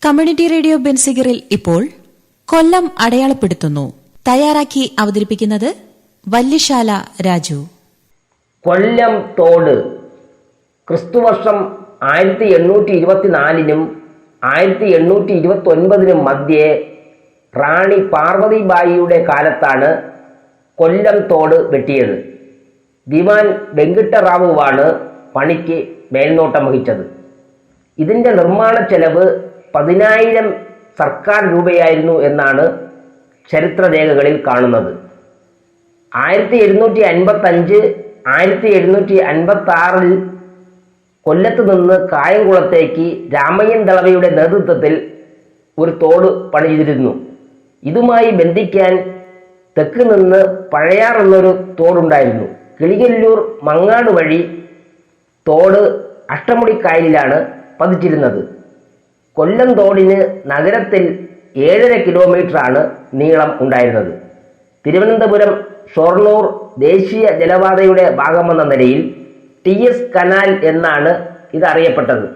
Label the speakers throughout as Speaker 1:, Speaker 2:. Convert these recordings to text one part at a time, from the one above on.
Speaker 1: Community radio ബെൻസിഗറിൽ ഇപ്പോൾ കൊല്ലം അടയാളപ്പെടുത്തുന്നു. തയ്യാറാക്കി അവതരിപ്പിക്കുന്നത് വല്യശാല രാജു.
Speaker 2: കൊല്ലം തോട് ക്രിസ്തുവർഷം 1824 1829 മധ്യേ റാണി പാർവതിബായിയുടെ കാലത്താണ് കൊല്ലം തോട് വെട്ടിയത്. ദിവാൻ വെങ്കിട്ടറാവുവാണ് പണിക്ക് മേൽനോട്ടം വഹിച്ചത്. ഇതിൻ്റെ നിർമ്മാണ ചെലവ് 10,000 സർക്കാർ രൂപയായിരുന്നു എന്നാണ് ചരിത്രരേഖകളിൽ കാണുന്നത്. 1755 1756 കൊല്ലത്ത് നിന്ന് കായംകുളത്തേക്ക് രാമയ്യൻ ദളവയുടെ നേതൃത്വത്തിൽ ഒരു തോട് പണിതിരുന്നു. ഇതുമായി ബന്ധിക്കാൻ തെക്ക് നിന്ന് പഴയാർ എന്നൊരു തോടുണ്ടായിരുന്നു. കിളികല്ലൂർ മങ്ങാട് വഴി തോട് അഷ്ടമുടിക്കായലിലാണ് പതിച്ചിരുന്നത്. കൊല്ലം തോടിന് നഗരത്തിൽ 7.5 കിലോമീറ്ററാണ് നീളം ഉണ്ടായിരുന്നത്. തിരുവനന്തപുരം ഷൊർണൂർ ദേശീയ ജലപാതയുടെ ഭാഗമെന്ന നിലയിൽ TS കനാൽ എന്നാണ് ഇത് അറിയപ്പെട്ടത്.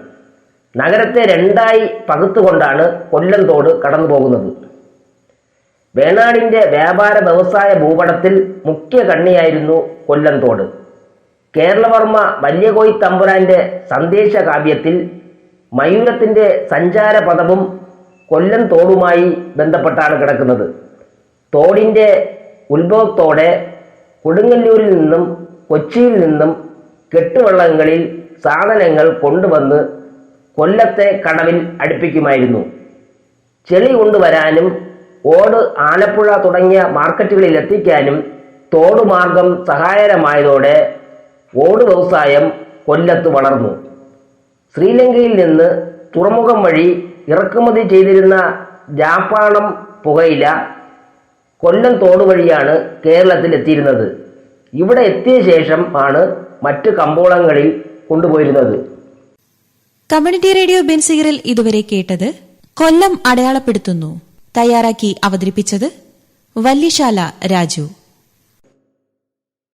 Speaker 2: നഗരത്തെ രണ്ടായി പകുത്തുകൊണ്ടാണ് കൊല്ലം തോട് കടന്നു പോകുന്നത്. വേണാടിൻ്റെ വ്യാപാര വ്യവസായ ഭൂപടത്തിൽ മുഖ്യ കണ്ണിയായിരുന്നു കൊല്ലം തോട്. കേരളവർമ്മ വല്യകോയി തമ്പുരാന്റെ സന്ദേശ കാവ്യത്തിൽ മയൂരത്തിൻ്റെ സഞ്ചാരപഥവും കൊല്ലം തോടുമായി ബന്ധപ്പെട്ടാണ് കിടക്കുന്നത്. തോടിൻ്റെ ഉത്ഭവത്തോടെ കൊടുങ്ങല്ലൂരിൽ നിന്നും കൊച്ചിയിൽ നിന്നും കെട്ടുവള്ളങ്ങളിൽ സാധനങ്ങൾ കൊണ്ടുവന്ന് കൊല്ലത്തെ കടവിൽ അടുപ്പിക്കുമായിരുന്നു. ചെളി കൊണ്ടുവരാനും ഓട് ആലപ്പുഴ തുടങ്ങിയ മാർക്കറ്റുകളിൽ എത്തിക്കാനും തോടുമാർഗം സഹായകരമായതോടെ ഓട് വ്യവസായം കൊല്ലത്ത് വളർന്നു. ശ്രീലങ്കയിൽ നിന്ന് തുറമുഖം വഴി ഇറക്കുമതി ചെയ്തിരുന്ന ജാപ്പാണം പുകയില കൊല്ലം തോട് വഴിയാണ് കേരളത്തിൽ എത്തിയിരുന്നത്. ഇവിടെ എത്തിയ ശേഷം ആണ് മറ്റ് കമ്പോളങ്ങളിൽ കൊണ്ടുപോയിരുന്നത്.
Speaker 1: കമ്മ്യൂണിറ്റി റേഡിയോ ബെൻസിഗറിൽ ഇതുവരെ കേട്ടത് കൊല്ലം അടയാളപ്പെടുത്തുന്നു. തയ്യാറാക്കി അവതരിപ്പിച്ചത് വല്യശാല രാജു.